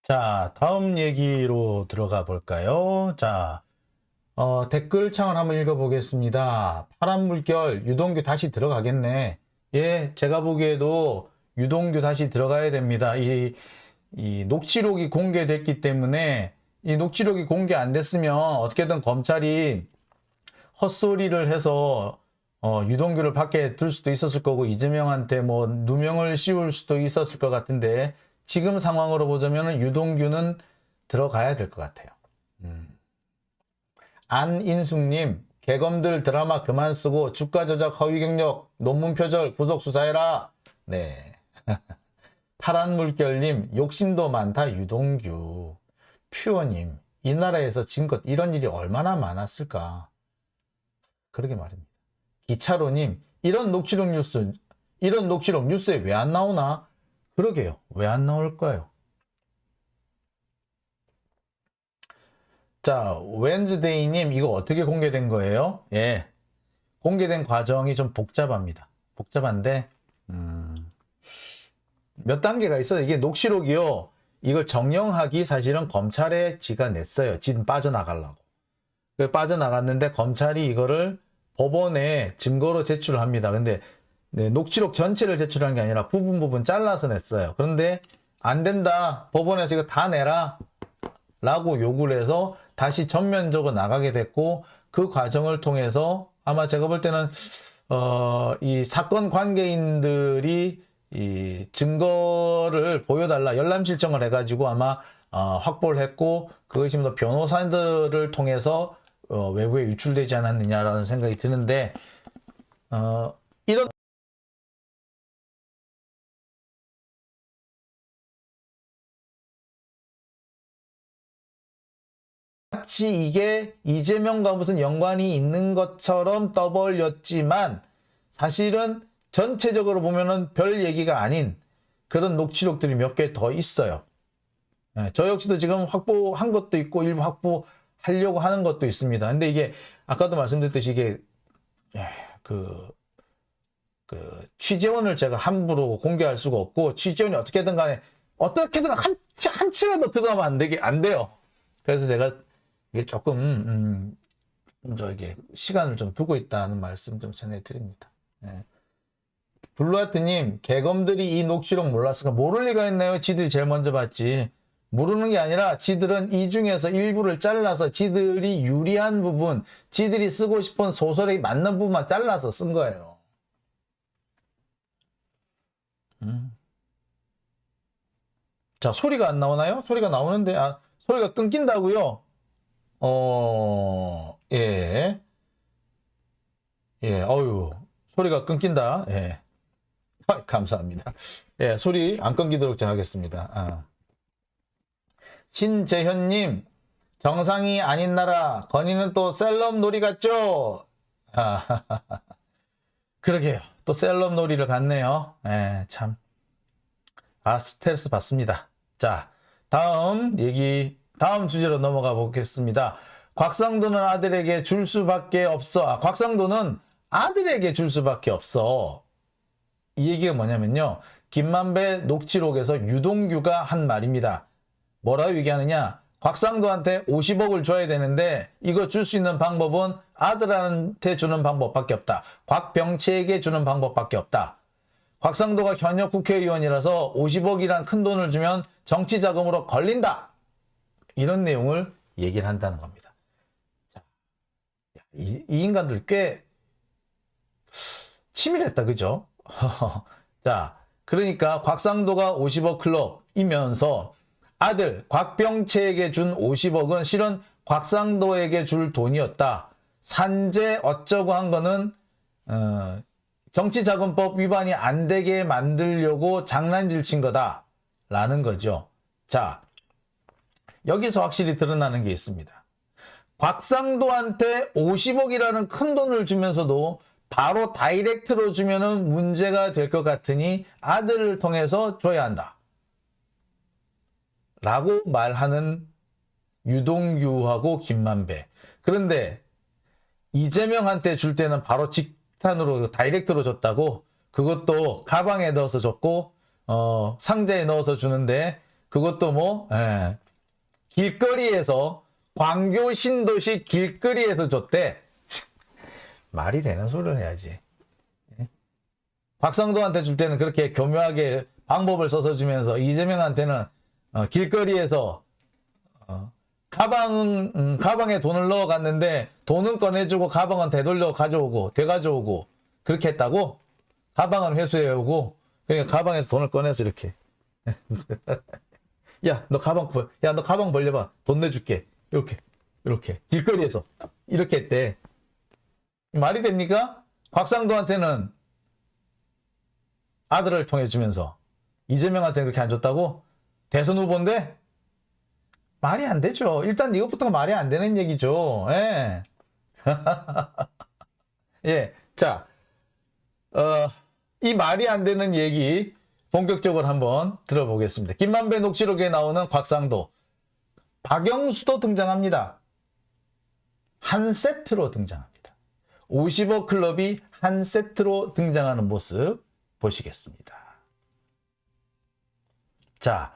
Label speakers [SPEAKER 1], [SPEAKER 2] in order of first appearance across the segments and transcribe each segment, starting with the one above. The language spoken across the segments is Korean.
[SPEAKER 1] 자, 다음 얘기로 들어가 볼까요? 자, 댓글창을 한번 읽어보겠습니다. 파란 물결, 유동규 다시 들어가겠네. 예, 제가 보기에도 유동규 다시 들어가야 됩니다. 이 녹취록이 공개됐기 때문에 이 녹취록이 공개 안 됐으면 어떻게든 검찰이 헛소리를 해서 유동규를 밖에 둘 수도 있었을 거고 이재명한테 뭐 누명을 씌울 수도 있었을 것 같은데 지금 상황으로 보자면 유동규는 들어가야 될 것 같아요. 안인숙님, 개검들 드라마 그만 쓰고 주가 조작 허위 경력 논문 표절 구속 수사해라. 네. 파란 물결님, 욕심도 많다 유동규. 퓨어님, 이 나라에서 진 것 이런 일이 얼마나 많았을까. 그러게 말입니다. 기차로님, 이런 녹취록 뉴스에 왜 안 나오나? 그러게요. 왜 안 나올까요? 자, 웬즈데이님, 이거 어떻게 공개된 거예요? 예. 공개된 과정이 좀 복잡합니다. 복잡한데, 몇 단계가 있어요. 이게 녹취록이요. 이걸 정령하기 사실은 검찰에 지가 냈어요. 지는 빠져나가려고. 빠져나갔는데 검찰이 이거를 법원에 증거로 제출을 합니다. 근데 네, 녹취록 전체를 제출한 게 아니라 부분 잘라서 냈어요. 그런데 안 된다. 법원에서 이거 다 내라. 라고 요구를 해서 다시 전면적으로 나가게 됐고 그 과정을 통해서 아마 제가 볼 때는 이 사건 관계인들이 이 증거를 보여달라 열람 실정을 해가지고 아마 확보를 했고 그것이 뭐 변호사들을 통해서 외부에 유출되지 않았느냐라는 생각이 드는데 이런 마치 이게 이재명과 무슨 연관이 있는 것처럼 떠벌렸지만 사실은 전체적으로 보면은 별 얘기가 아닌 그런 녹취록들이 몇 개 더 있어요. 저 역시도 지금 확보한 것도 있고 일부 확보하려고 하는 것도 있습니다. 근데 이게 아까도 말씀드렸듯이 이게 그 취재원을 제가 함부로 공개할 수가 없고 취재원이 어떻게든 간에 어떻게든 한 치라도 들어가면 안 돼요. 그래서 제가 이게 조금 저에게 시간을 좀 두고 있다는 말씀 좀 전해드립니다. 네. 블루하트님, 개검들이 이 녹취록 몰랐을까? 모를 리가 있나요? 지들이 제일 먼저 봤지. 모르는 게 아니라 지들은 이 중에서 일부를 잘라서 지들이 유리한 부분, 지들이 쓰고 싶은 소설에 맞는 부분만 잘라서 쓴 거예요. 자, 소리가 안 나오나요? 소리가 나오는데, 소리가 끊긴다고요? 예. 예, 소리가 끊긴다. 예. 감사합니다. 예, 소리 안 끊기도록 제가 하겠습니다. 신재현님, 정상이 아닌 나라, 건의는 또 셀럽 놀이 같죠? 그러게요. 또 셀럽 놀이를 갔네요. 예, 참. 스트레스 받습니다. 자, 다음 주제로 넘어가 보겠습니다. 곽상도는 아들에게 줄 수밖에 없어. 곽상도는 아들에게 줄 수밖에 없어. 이 얘기가 뭐냐면요. 김만배 녹취록에서 유동규가 한 말입니다. 뭐라고 얘기하느냐. 곽상도한테 50억을 줘야 되는데 이거 줄 수 있는 방법은 아들한테 주는 방법밖에 없다. 곽병채에게 주는 방법밖에 없다. 곽상도가 현역 국회의원이라서 50억이란 큰 돈을 주면 정치자금으로 걸린다. 이런 내용을 얘기를 한다는 겁니다. 자, 이 인간들 꽤 치밀했다, 그죠? 자, 그러니까 곽상도가 50억 클럽이면서 아들 곽병채에게 준 50억은 실은 곽상도에게 줄 돈이었다. 산재 어쩌고 한 거는 정치자금법 위반이 안 되게 만들려고 장난질 친 거다. 라는 거죠. 자, 여기서 확실히 드러나는 게 있습니다. 곽상도한테 50억이라는 큰 돈을 주면서도 바로 다이렉트로 주면은 문제가 될 것 같으니 아들을 통해서 줘야 한다. 라고 말하는 유동규하고 김만배. 그런데 이재명한테 줄 때는 바로 직탄으로 다이렉트로 줬다고 그것도 가방에 넣어서 줬고 상자에 넣어서 주는데 그것도 뭐 길거리에서 광교 신도시 길거리에서 줬대. 말이 되는 소리를 해야지. 곽상도한테 줄 때는 그렇게 교묘하게 방법을 써서 주면서 이재명한테는 길거리에서 가방에 돈을 넣어 갔는데 돈은 꺼내주고 가방은 되돌려 가져오고 돼가져오고 그렇게 했다고? 가방은 회수해 오고 그러니까 가방에서 돈을 꺼내서 이렇게 야 너 가방 벌려봐 돈 내줄게 이렇게 길거리에서 이렇게 했대. 말이 됩니까? 곽상도한테는 아들을 통해 주면서 이재명한테는 그렇게 안 줬다고? 대선 후보인데? 말이 안 되죠. 일단 이것부터가 말이 안 되는 얘기죠. 예. 예. 자, 이 말이 안 되는 얘기 본격적으로 한번 들어보겠습니다. 김만배 녹취록에 나오는 곽상도, 박영수도 등장합니다. 한 세트로 등장합니다. 50억 클럽이 한 세트로 등장하는 모습 보시겠습니다. 자,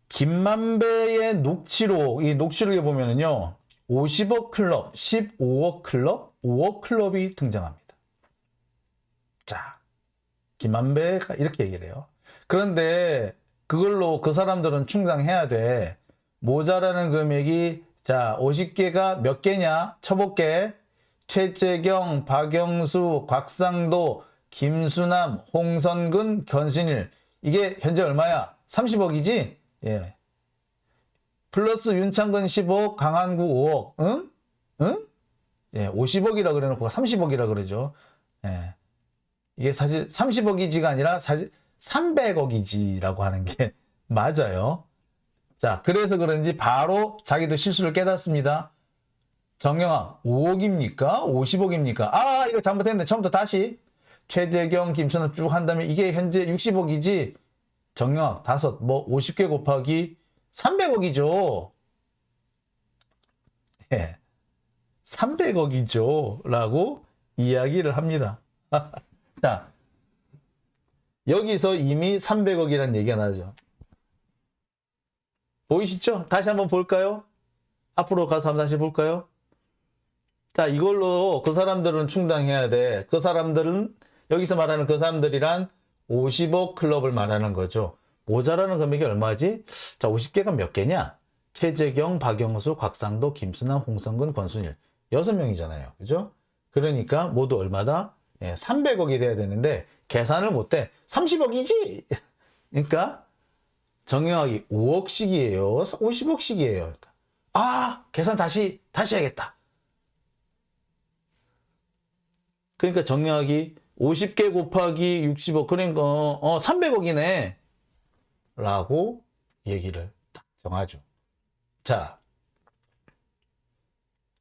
[SPEAKER 1] 김만배의 녹취록, 이 녹취록에 보면은요, 50억 클럽, 15억 클럽, 5억 클럽이 등장합니다. 자, 김만배가 이렇게 얘기를 해요. 그런데 그걸로 그 사람들은 충당해야 돼. 모자라는 금액이 자 50개가 몇 개냐? 쳐볼게. 최재경, 박영수, 곽상도, 김수남, 홍선근, 견신일. 이게 현재 얼마야? 30억이지? 예. 플러스 윤창근 10억, 강한구 5억. 응? 응? 예, 50억이라 그래놓고 30억이라 그러죠. 예. 이게 사실 30억이지가 아니라 사실 300억이지라고 하는 게 맞아요. 자, 그래서 그런지 바로 자기도 실수를 깨닫습니다. 정영학 5억입니까? 50억입니까? 아, 이거 잘못했네. 처음부터 다시. 최재경, 김선호 쭉 한다면 이게 현재 60억이지. 정영학 5, 뭐 50개 곱하기 300억이죠. 예. 300억이죠. 라고 이야기를 합니다. 자, 여기서 이미 300억이라는 얘기가 나죠. 보이시죠? 다시 한번 볼까요? 앞으로 가서 한번 다시 볼까요? 자, 이걸로 그 사람들은 충당해야 돼. 그 사람들은, 여기서 말하는 그 사람들이란 50억 클럽을 말하는 거죠. 모자라는 금액이 얼마지? 자, 50개가 몇 개냐? 최재경, 박영수, 곽상도, 김수남, 홍성근, 권순일. 6명이잖아요. 그죠? 그러니까 모두 얼마다? 예, 300억이 돼야 되는데 계산을 못해. 30억이지? 그러니까 정영학이 5억씩이에요. 50억씩이에요. 그러니까. 아, 계산 다시 해야겠다. 그러니까 정영학이 50개 곱하기 60억, 그러니까 300억이네. 라고 얘기를 딱 정하죠. 자,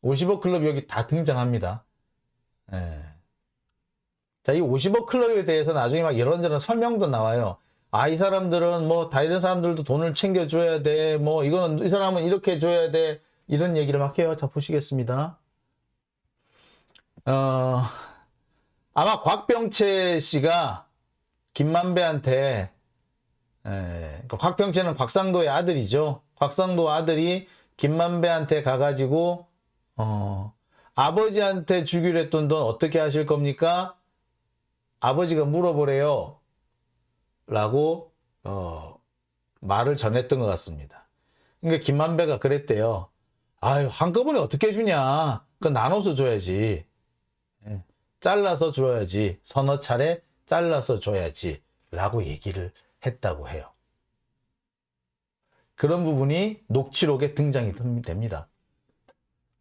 [SPEAKER 1] 50억 클럽 여기 다 등장합니다. 예. 자, 이 50억 클럽에 대해서 나중에 막 이런저런 설명도 나와요. 아, 이 사람들은 뭐 다 이런 사람들도 돈을 챙겨줘야 돼. 뭐 이거는 이 사람은 이렇게 줘야 돼. 이런 얘기를 막 해요. 자, 보시겠습니다. 아마 곽병채 씨가 김만배한테 그러니까 곽병채는 곽상도의 아들이죠. 곽상도 아들이 김만배한테 가가지고 아버지한테 주기로 했던 돈 어떻게 하실 겁니까? 아버지가 물어보래요. 라고 말을 전했던 것 같습니다. 그러니까 김만배가 그랬대요. 아유, 한꺼번에 어떻게 주냐? 그건 나눠서 줘야지. 잘라서 줘야지. 서너 차례 잘라서 줘야지. 라고 얘기를 했다고 해요. 그런 부분이 녹취록에 등장이 됩니다.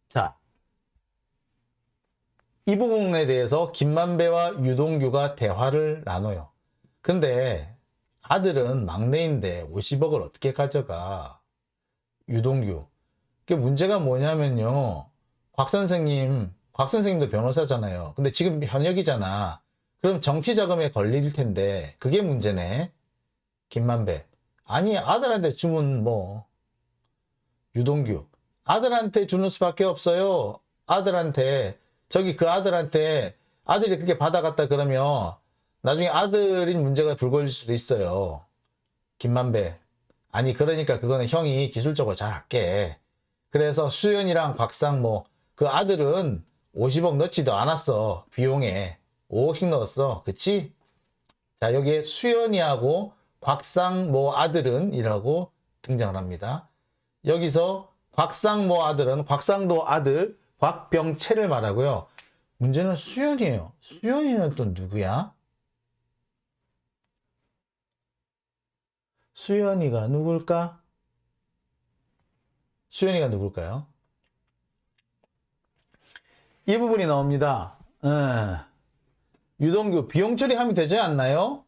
[SPEAKER 1] 자, 이 부분에 대해서 김만배와 유동규가 대화를 나눠요. 근데 아들은 막내인데 50억을 어떻게 가져가? 유동규. 그게 문제가 뭐냐면요. 곽 선생님도 변호사잖아요. 근데 지금 현역이잖아. 그럼 정치 자금에 걸릴 텐데 그게 문제네. 김만배. 아니, 아들한테 주면 뭐. 유동규. 아들한테 주는 수밖에 없어요. 아들한테. 그 아들한테 아들이 그렇게 받아갔다 그러면 나중에 아들인 문제가 불거질 수도 있어요. 김만배. 아니 그러니까 그거는 형이 기술적으로 잘 할게. 그래서 수연이랑 곽상모 그 아들은 50억 넣지도 않았어. 비용에 5억씩 넣었어. 그치? 자, 여기에 수연이하고 곽상모 아들은 이라고 등장을 합니다. 여기서 곽상모 아들은 곽상도 아들 곽병채를 말하고요. 문제는 수연이에요. 수연이는 또 누구야? 수연이가 누굴까? 수연이가 누굴까요? 이 부분이 나옵니다. 유동규 비용 처리하면 되지 않나요?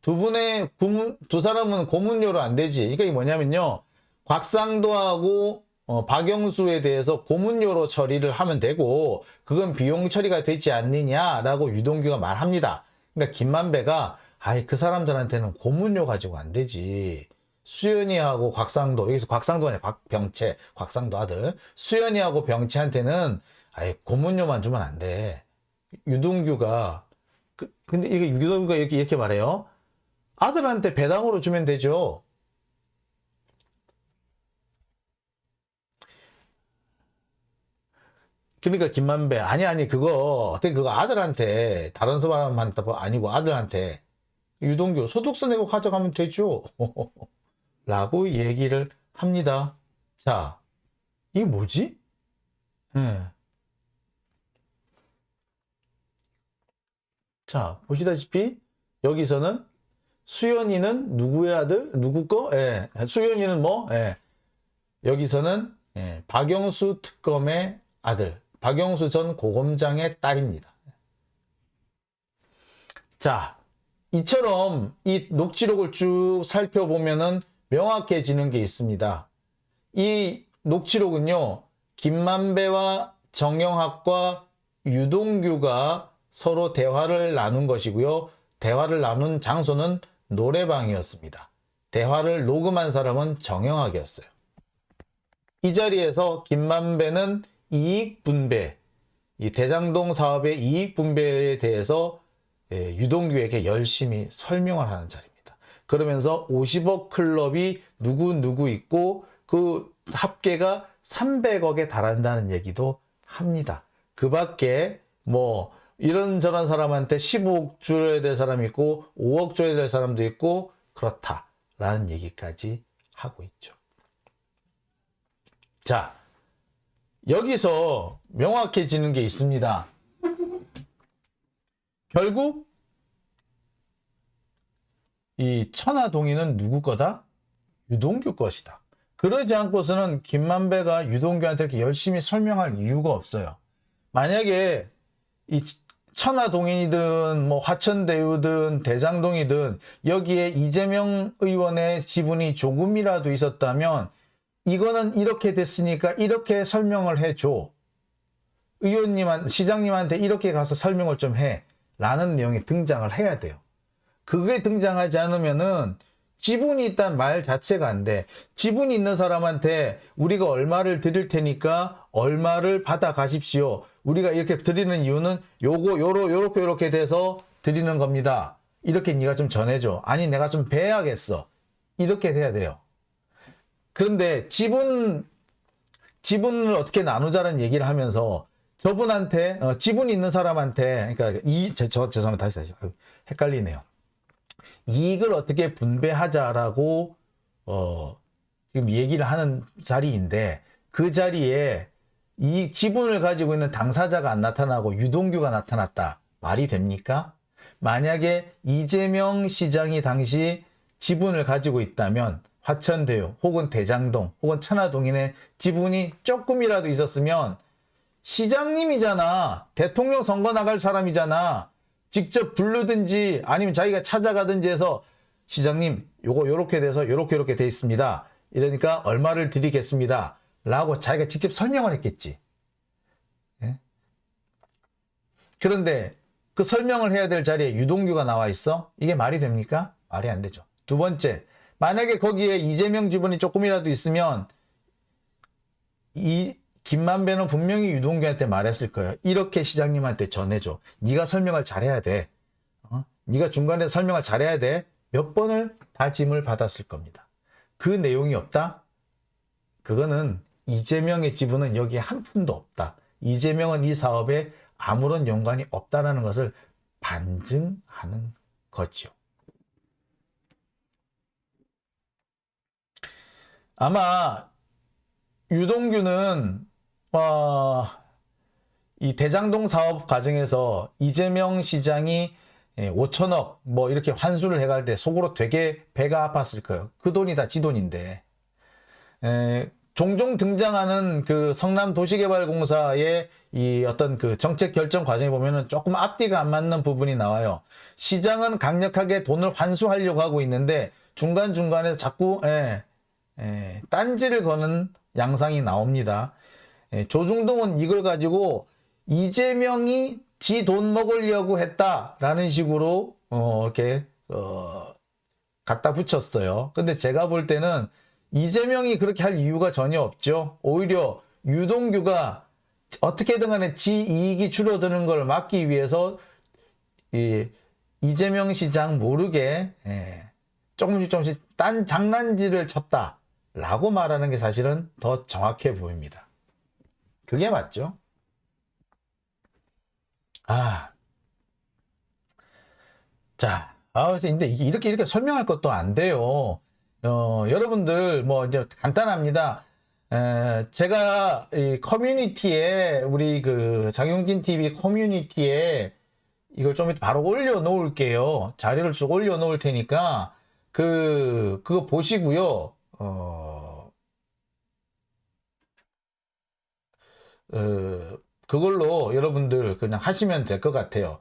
[SPEAKER 1] 두 사람은 고문료로 안 되지. 그러니까 이게 뭐냐면요. 곽상도하고 박영수에 대해서 고문료로 처리를 하면 되고 그건 비용 처리가 되지 않느냐라고 유동규가 말합니다. 그러니까 김만배가 아이 그 사람들한테는 고문료 가지고 안 되지. 수연이하고 곽상도 여기서 곽상도가 아니라 곽병채 곽상도 아들 수연이하고 병채한테는 아예 고문료만 주면 안 돼. 유동규가 근데 이게 유동규가 이렇게 말해요. 아들한테 배당으로 주면 되죠. 그러니까 김만배 아니 그거 어떻게 그거 아들한테 다른 사람한테 아니고 아들한테 유동규 소득세 내고 가져가면 되죠. 라고 얘기를 합니다. 자, 이게 뭐지? 자, 보시다시피 여기서는 수연이는 누구의 아들? 누구 거? 예. 수연이는 뭐? 예. 여기서는 박영수 특검의 아들, 박영수 전 고검장의 딸입니다. 자, 이처럼 이 녹취록을 쭉 살펴보면은 명확해지는 게 있습니다. 이 녹취록은요, 김만배와 정영학과 유동규가 서로 대화를 나눈 것이고요. 대화를 나눈 장소는 노래방이었습니다. 대화를 녹음한 사람은 정영학이었어요. 이 자리에서 김만배는 이익 분배, 이 대장동 사업의 이익 분배에 대해서 유동규에게 열심히 설명을 하는 자리입니다. 그러면서 50억 클럽이 누구 있고 그 합계가 300억에 달한다는 얘기도 합니다. 그 밖에 뭐 이런저런 사람한테 15억 줘야 될 사람이 있고 5억 줘야 될 사람도 있고 그렇다라는 얘기까지 하고 있죠. 자, 여기서 명확해지는 게 있습니다. 결국 이 천하동의는 누구 거다? 유동규 것이다. 그러지 않고서는 김만배가 유동규한테 이렇게 열심히 설명할 이유가 없어요. 만약에 이 천하동인이든 뭐 화천대유든 대장동이든 여기에 이재명 의원의 지분이 조금이라도 있었다면 이거는 이렇게 됐으니까 이렇게 설명을 해줘. 시장님한테 이렇게 가서 설명을 좀 해. 라는 내용이 등장을 해야 돼요. 그게 등장하지 않으면은 지분이 있다는 말 자체가 안 돼. 지분이 있는 사람한테 우리가 얼마를 드릴 테니까 얼마를 받아 가십시오. 우리가 이렇게 드리는 이유는 요렇게 돼서 드리는 겁니다. 이렇게 네가 좀 전해줘. 아니 내가 좀 배야겠어. 이렇게 돼야 돼요. 그런데 지분을 어떻게 나누자는 얘기를 하면서 저분한테 지분 있는 사람한테 그러니까 죄송합니다. 다시 헷갈리네요. 이익을 어떻게 분배하자라고 지금 얘기를 하는 자리인데 그 자리에 이 지분을 가지고 있는 당사자가 안 나타나고 유동규가 나타났다. 말이 됩니까? 만약에 이재명 시장이 당시 지분을 가지고 있다면 화천대유 혹은 대장동 혹은 천하동인의 지분이 조금이라도 있었으면 시장님이잖아. 대통령 선거 나갈 사람이잖아. 직접 부르든지 아니면 자기가 찾아가든지 해서 시장님 요거 요렇게 돼서 요렇게 돼 있습니다. 이러니까 얼마를 드리겠습니다. 라고 자기가 직접 설명을 했겠지. 예? 그런데 그 설명을 해야 될 자리에 유동규가 나와 있어? 이게 말이 됩니까? 말이 안 되죠. 두 번째, 만약에 거기에 이재명 지분이 조금이라도 있으면 이 김만배는 분명히 유동규한테 말했을 거예요. 이렇게 시장님한테 전해줘. 네가 설명을 잘해야 돼. 네가 중간에 설명을 잘해야 돼. 몇 번을 다짐을 받았을 겁니다. 그 내용이 없다? 그거는 이재명의 지분은 여기에 한 푼도 없다. 이재명은 이 사업에 아무런 연관이 없다라는 것을 반증하는 거죠. 아마 유동규는 이 대장동 사업 과정에서 이재명 시장이 5천억 뭐 이렇게 환수를 해갈 때 속으로 되게 배가 아팠을 거예요. 그 돈이 다 지 돈인데. 종종 등장하는 그 성남도시개발공사의 이 어떤 그 정책 결정 과정에 보면은 조금 앞뒤가 안 맞는 부분이 나와요. 시장은 강력하게 돈을 환수하려고 하고 있는데 중간중간에 자꾸 딴지를 거는 양상이 나옵니다. 조중동은 이걸 가지고 이재명이 지 돈 먹으려고 했다라는 식으로 이렇게 갖다 붙였어요. 근데 제가 볼 때는 이재명이 그렇게 할 이유가 전혀 없죠. 오히려 유동규가 어떻게든 간에 지 이익이 줄어드는 걸 막기 위해서 이재명 시장 모르게 조금씩 딴 장난질을 쳤다라고 말하는 게 사실은 더 정확해 보입니다. 그게 맞죠? 근데 이렇게 설명할 것도 안 돼요. 여러분들 뭐 이제 간단합니다. 제가 이 커뮤니티에 우리 그 장용진 TV 커뮤니티에 이걸 좀 이따 바로 올려 놓을게요. 자료를 쭉 올려 놓을 테니까 그거 보시고요. 그걸로 여러분들 그냥 하시면 될 것 같아요.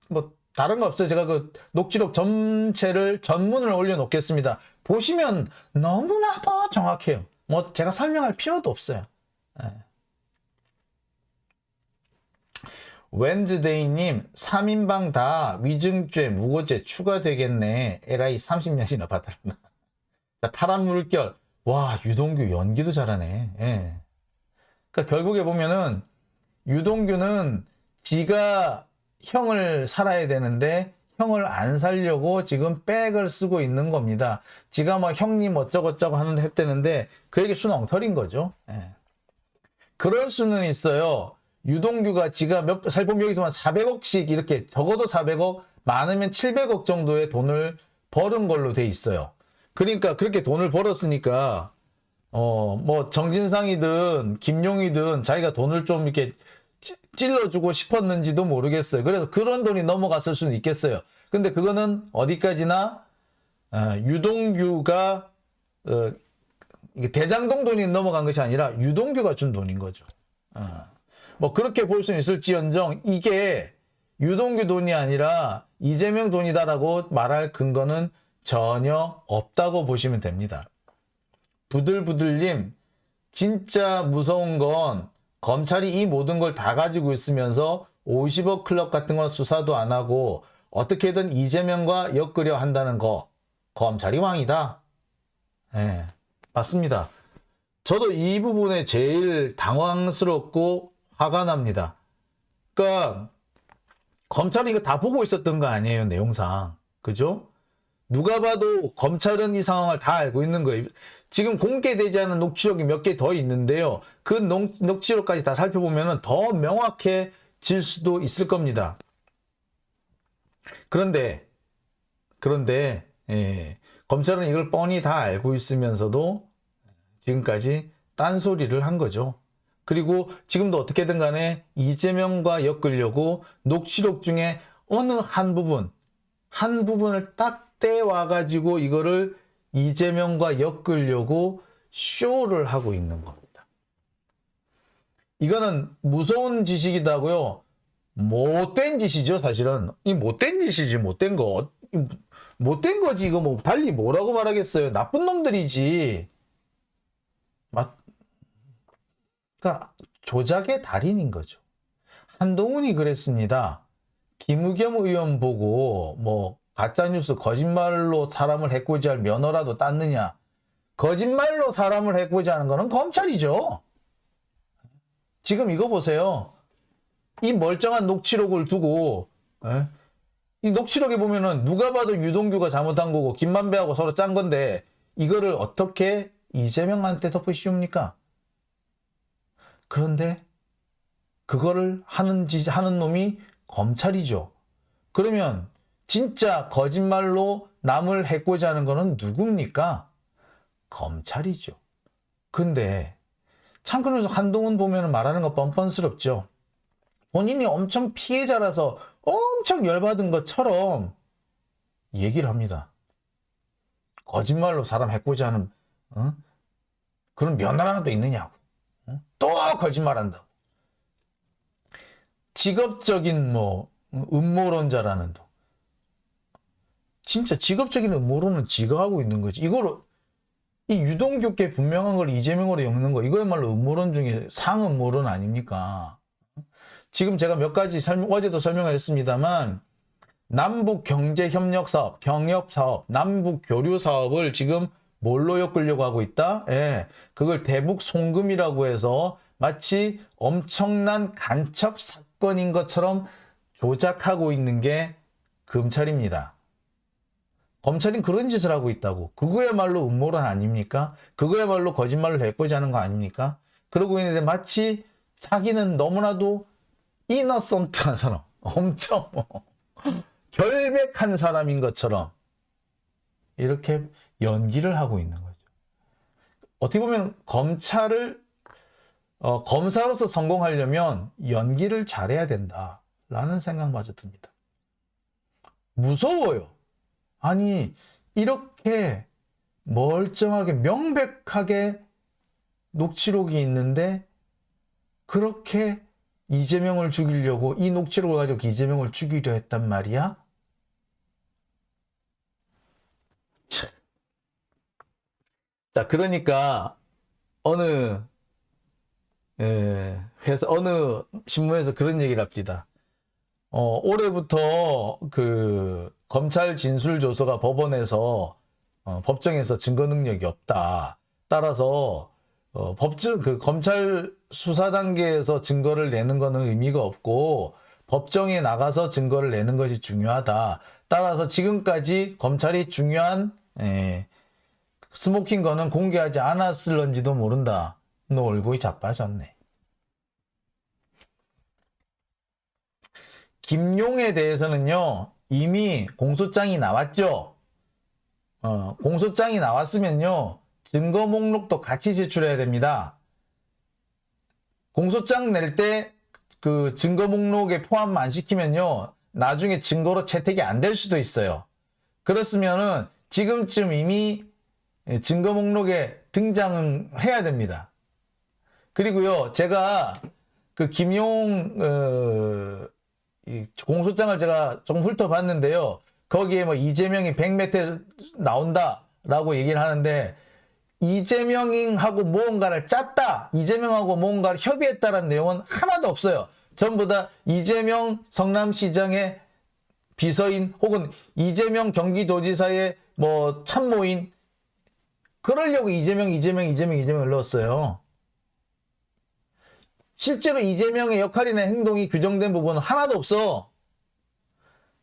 [SPEAKER 1] 뭐 다른 거 없어요. 제가 그 녹취록 전체를 전문을 올려놓겠습니다. 보시면 너무나도 정확해요. 뭐 제가 설명할 필요도 없어요. 웬즈데이님 3인방 다 위증죄, 무고죄 추가되겠네. LI 30년이나 받았나. 파란 물결. 와, 유동규 연기도 잘하네. 그러니까 결국에 보면은 유동규는 지가 형을 살아야 되는데 형을 안 살려고 지금 백을 쓰고 있는 겁니다. 지가 막 형님 어쩌고저쩌고 하는데 했대는데 그에게 수는 엉터리인 거죠. 그럴 수는 있어요. 유동규가 지가 살보면 여기서만 400억씩 이렇게 적어도 400억 많으면 700억 정도의 돈을 벌은 걸로 돼 있어요. 그러니까 그렇게 돈을 벌었으니까 뭐 정진상이든 김용이든 자기가 돈을 좀 이렇게 찔러주고 싶었는지도 모르겠어요. 그래서 그런 돈이 넘어갔을 수는 있겠어요. 근데 그거는 어디까지나 유동규가 대장동 돈이 넘어간 것이 아니라 유동규가 준 돈인 거죠. 뭐 그렇게 볼 수는 있을지언정 이게 유동규 돈이 아니라 이재명 돈이다라고 말할 근거는 전혀 없다고 보시면 됩니다. 부들부들님 진짜 무서운 건 검찰이 이 모든 걸 다 가지고 있으면서 50억 클럽 같은 건 수사도 안 하고 어떻게든 이재명과 엮으려 한다는 거. 검찰이 왕이다. 맞습니다. 저도 이 부분에 제일 당황스럽고 화가 납니다. 그러니까 검찰이 이거 다 보고 있었던 거 아니에요, 내용상. 그죠? 누가 봐도 검찰은 이 상황을 다 알고 있는 거예요. 지금 공개되지 않은 녹취록이 몇 개 더 있는데요. 그 녹취록까지 다 살펴보면 더 명확해질 수도 있을 겁니다. 그런데 검찰은 이걸 뻔히 다 알고 있으면서도 지금까지 딴소리를 한 거죠. 그리고 지금도 어떻게든 간에 이재명과 엮으려고 녹취록 중에 어느 한 부분을 딱 떼와가지고 이거를 이재명과 엮으려고 쇼를 하고 있는 겁니다. 이거는 무서운 짓이기도 못된 짓이죠, 사실은. 이 못된 짓이지, 못된 거. 못된 거지, 이거 뭐, 달리 뭐라고 말하겠어요. 나쁜 놈들이지. 그러니까, 조작의 달인인 거죠. 한동훈이 그랬습니다. 김의겸 의원 보고, 뭐, 가짜뉴스 거짓말로 사람을 해코지할 면허라도 땄느냐. 거짓말로 사람을 해코지하는 거는 검찰이죠. 지금 이거 보세요. 이 멀쩡한 녹취록을 두고 이 녹취록에 보면은 누가 봐도 유동규가 잘못한 거고 김만배하고 서로 짠 건데 이거를 어떻게 이재명한테 덮으시옵니까? 그런데 그거를 하는 놈이 검찰이죠. 그러면 진짜 거짓말로 남을 해코지 하는 거는 누굽니까? 검찰이죠. 근데 참 그래서 한동훈 보면 말하는 거 뻔뻔스럽죠. 본인이 엄청 피해자라서 엄청 열받은 것처럼 얘기를 합니다. 거짓말로 사람 해코지 하는 그런 면허 하나도 있느냐고. 또 거짓말한다고. 직업적인 음모론자라는 도. 진짜 직업적인 음모론은 지가 하고 있는 거지. 이 유동규께 분명한 걸 이재명으로 엮는 거 이거야말로 음모론 중에 상음모론 아닙니까? 지금 제가 몇 가지 어제도 설명을 했습니다만 남북 경제협력사업, 경협사업, 남북 교류사업을 지금 뭘로 엮으려고 하고 있다? 예, 그걸 대북 송금이라고 해서 마치 엄청난 간첩 사건인 것처럼 조작하고 있는 게 검찰입니다. 검찰은 그런 짓을 하고 있다고. 그거야말로 음모론 아닙니까? 그거야말로 거짓말을 해코지 하는 거 아닙니까? 그러고 있는데 마치 자기는 너무나도 이너선트한 사람, 엄청 결백한 사람인 것처럼 이렇게 연기를 하고 있는 거죠. 어떻게 보면 검사로서 성공하려면 연기를 잘해야 된다라는 생각마저 듭니다. 무서워요. 아니 이렇게 멀쩡하게 명백하게 녹취록이 있는데 그렇게 이재명을 죽이려고 이 녹취록을 가지고 이재명을 죽이려 했단 말이야? 자, 그러니까 어느 신문에서 그런 얘기를 합니다. 올해부터 그 검찰 진술조서가 법원에서 법정에서 증거 능력이 없다. 따라서 검찰 수사 단계에서 증거를 내는 것은 의미가 없고 법정에 나가서 증거를 내는 것이 중요하다. 따라서 지금까지 검찰이 중요한 스모킹 건은 공개하지 않았을런지도 모른다. 너 얼굴이 자빠졌네. 김용에 대해서는요, 이미 공소장이 나왔죠. 공소장이 나왔으면요, 증거 목록도 같이 제출해야 됩니다. 공소장 낼 때 그 증거 목록에 포함 안 시키면요, 나중에 증거로 채택이 안 될 수도 있어요. 그렇으면은 지금쯤 이미 증거 목록에 등장은 해야 됩니다. 그리고요, 제가 그 김용 공소장을 제가 좀 훑어봤는데요. 거기에 뭐 이재명이 100m 나온다라고 얘기를 하는데 이재명하고 무언가를 짰다, 이재명하고 무언가를 협의했다라는 내용은 하나도 없어요. 전부 다 이재명 성남시장의 비서인 혹은 이재명 경기도지사의 뭐 참모인, 그러려고 이재명을 넣었어요. 실제로 이재명의 역할이나 행동이 규정된 부분은 하나도 없어.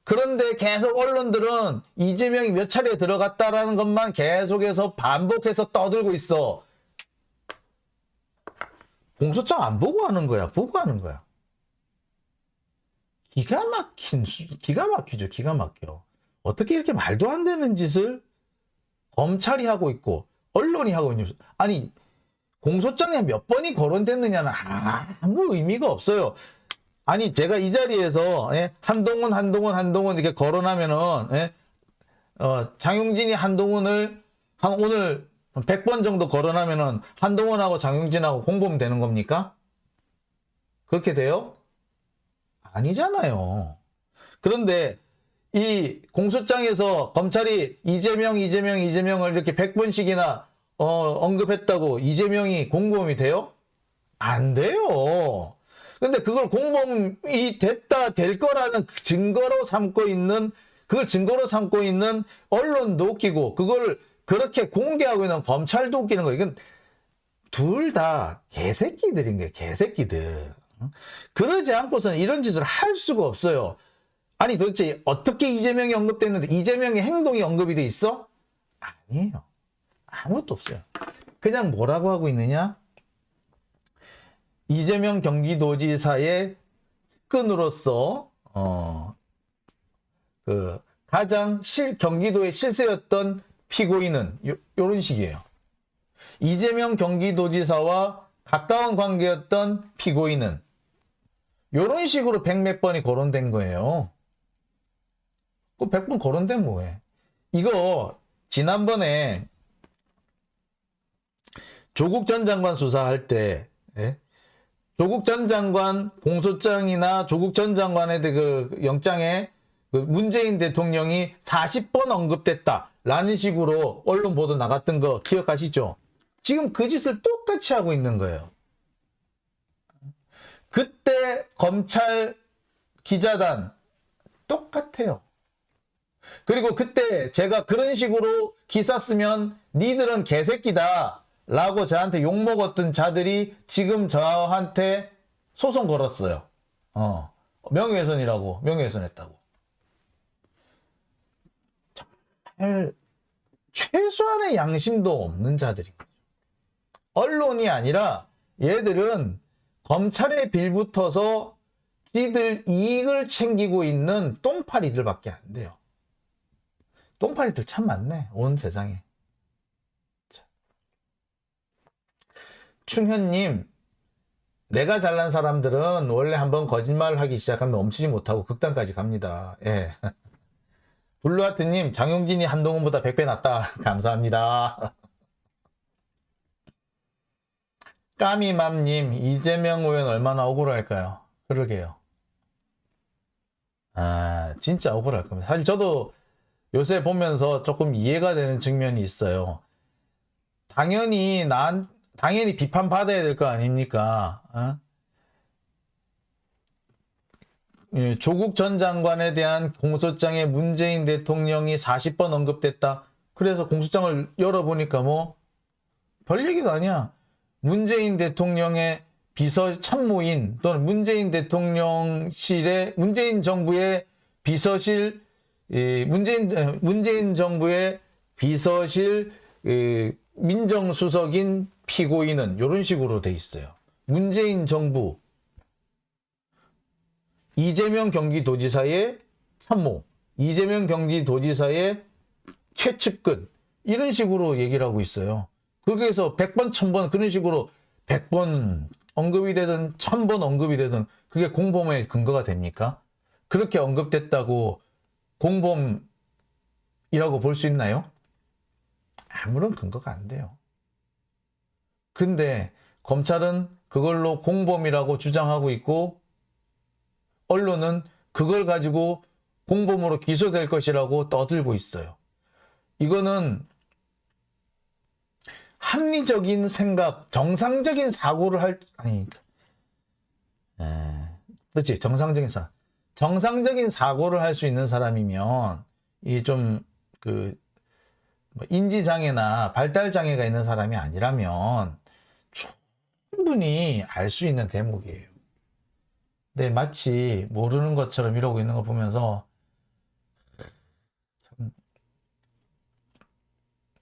[SPEAKER 1] 그런데 계속 언론들은 이재명이 몇 차례 들어갔다라는 것만 계속해서 반복해서 떠들고 있어. 공소장 안 보고 하는 거야? 보고 하는 거야? 기가 막히죠. 기가 막혀. 어떻게 이렇게 말도 안 되는 짓을 검찰이 하고 있고 언론이 하고 있는, 아니 공소장에 몇 번이 거론됐느냐는 아무 의미가 없어요. 아니 제가 이 자리에서 한동훈 이렇게 거론하면은 장용진이 한동훈을 오늘 100번 정도 거론하면은 한동훈하고 장용진하고 공범 되는 겁니까? 그렇게 돼요? 아니잖아요. 그런데 이 공소장에서 검찰이 이재명을 이렇게 100번씩이나 언급했다고 이재명이 공범이 돼요? 안 돼요. 근데 그걸 공범이 될 거라는 증거로 삼고 있는 언론도 웃기고, 그걸 그렇게 공개하고 있는 검찰도 웃기는 거예요. 이건 둘 다 개새끼들인 거예요. 개새끼들. 그러지 않고서는 이런 짓을 할 수가 없어요. 아니 도대체 어떻게 이재명이 언급됐는데 이재명의 행동이 언급이 돼 있어? 아니에요. 아무것도 없어요. 그냥 뭐라고 하고 있느냐? 이재명 경기도지사의 측근으로서 그 가장 경기도의 실세였던 피고인은 요런 식이에요. 이재명 경기도지사와 가까운 관계였던 피고인은 요런 식으로 백몇 번이 거론된 거예요. 그 100번 거론된 뭐해? 이거 지난번에 조국 전 장관 수사할 때 조국 전 장관 공소장이나 조국 전 장관의 그 영장에 그 문재인 대통령이 40번 언급됐다라는 식으로 언론 보도 나갔던 거 기억하시죠? 지금 그 짓을 똑같이 하고 있는 거예요. 그때 검찰 기자단 똑같아요. 그리고 그때 제가 그런 식으로 기사 쓰면 니들은 개새끼다 라고 저한테 욕먹었던 자들이 지금 저한테 소송 걸었어요. 명예훼손이라고, 명예훼손했다고. 정말 최소한의 양심도 없는 자들인 거죠. 언론이 아니라 얘들은 검찰에 빌붙어서 지들 이익을 챙기고 있는 똥파리들밖에 안 돼요. 똥파리들 참 많네, 온 세상에. 충현님, 내가 잘난 사람들은 원래 한번 거짓말을 하기 시작하면 멈추지 못하고 극단까지 갑니다. 예. 블루하트님, 장용진이 한동훈보다 100배 낫다. 감사합니다. 까미맘님, 이재명 의원 얼마나 억울할까요? 그러게요. 아, 진짜 억울할 겁니다. 사실 저도 요새 보면서 조금 이해가 되는 측면이 있어요. 당연히 비판받아야 될 거 아닙니까? 예, 조국 전 장관에 대한 공소장에 문재인 대통령이 40번 언급됐다. 그래서 공소장을 열어보니까 뭐 별 얘기도 아니야. 문재인 대통령의 비서 참모인 또는 문재인 정부의 비서실 문재인 정부의 비서실 민정수석인 피고인은 이런 식으로 돼 있어요. 문재인 정부, 이재명 경기도지사의 참모, 이재명 경기도지사의 최측근 이런 식으로 얘기를 하고 있어요. 거기에서 100번, 1000번 그런 식으로 100번 언급이 되든 1000번 언급이 되든 그게 공범의 근거가 됩니까? 그렇게 언급됐다고 공범이라고 볼 수 있나요? 아무런 근거가 안 돼요. 근데 검찰은 그걸로 공범이라고 주장하고 있고 언론은 그걸 가지고 공범으로 기소될 것이라고 떠들고 있어요. 이거는 합리적인 생각, 정상적인 사고를 그렇지, 정상적인 사고를 할 수 있는 사람이면 이 좀 인지장애나 발달장애가 있는 사람이 아니라면 충분히 알 수 있는 대목이에요. 근데 마치 모르는 것처럼 이러고 있는 걸 보면서 참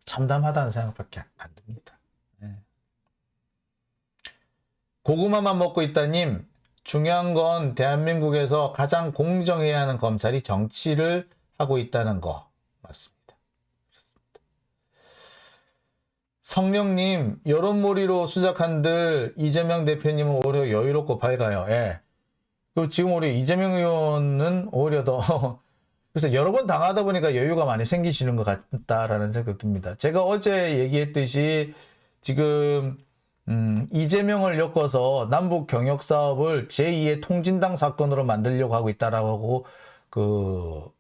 [SPEAKER 1] 참담하다는 생각밖에 안 듭니다. 네. 고구마만 먹고 있다님, 중요한 건 대한민국에서 가장 공정해야 하는 검찰이 정치를 하고 있다는 거 맞습니다. 성령님, 여론몰이로 수작한들 이재명 대표님은 오히려 여유롭고 밝아요. 예. 그리고 지금 우리 이재명 의원은 오히려 더 그래서 여러 번 당하다 보니까 여유가 많이 생기시는 것 같다라는 생각이 듭니다. 제가 어제 얘기했듯이 지금 이재명을 엮어서 남북 경역 사업을 제2의 통진당 사건으로 만들려고 하고 있다라고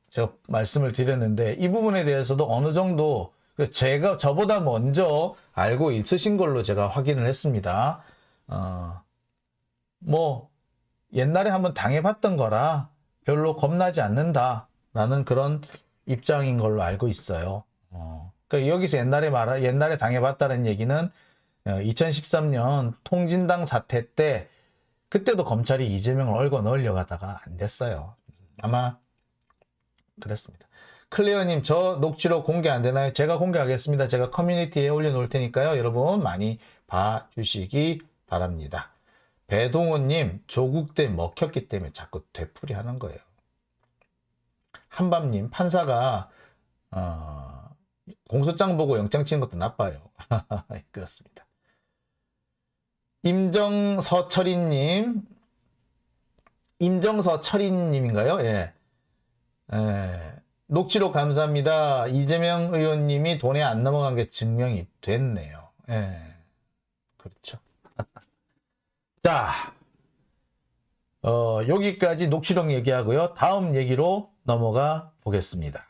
[SPEAKER 1] 제가 말씀을 드렸는데 이 부분에 대해서도 어느 정도 제가 저보다 먼저 알고 있으신 걸로 제가 확인을 했습니다. 뭐 옛날에 한번 당해봤던 거라 별로 겁나지 않는다라는 그런 입장인 걸로 알고 있어요. 그러니까 여기서 옛날에 당해봤다는 얘기는 2013년 통진당 사태 때 그때도 검찰이 이재명을 얽어 넣으려고 하다가 안 됐어요. 아마 그랬습니다. 클리어님, 저 녹취록 공개 안 되나요? 제가 공개하겠습니다. 제가 커뮤니티에 올려놓을 테니까요. 여러분 많이 봐주시기 바랍니다. 배동호님, 조국 때 먹혔기 때문에 자꾸 되풀이 하는 거예요. 한밤님, 판사가 공소장 보고 영장 치는 것도 나빠요. 그렇습니다. 임정서철이님인가요? 예. 녹취록 감사합니다. 이재명 의원님이 돈에 안 넘어간 게 증명이 됐네요. 예. 그렇죠. 자, 여기까지 녹취록 얘기하고요. 다음 얘기로 넘어가 보겠습니다.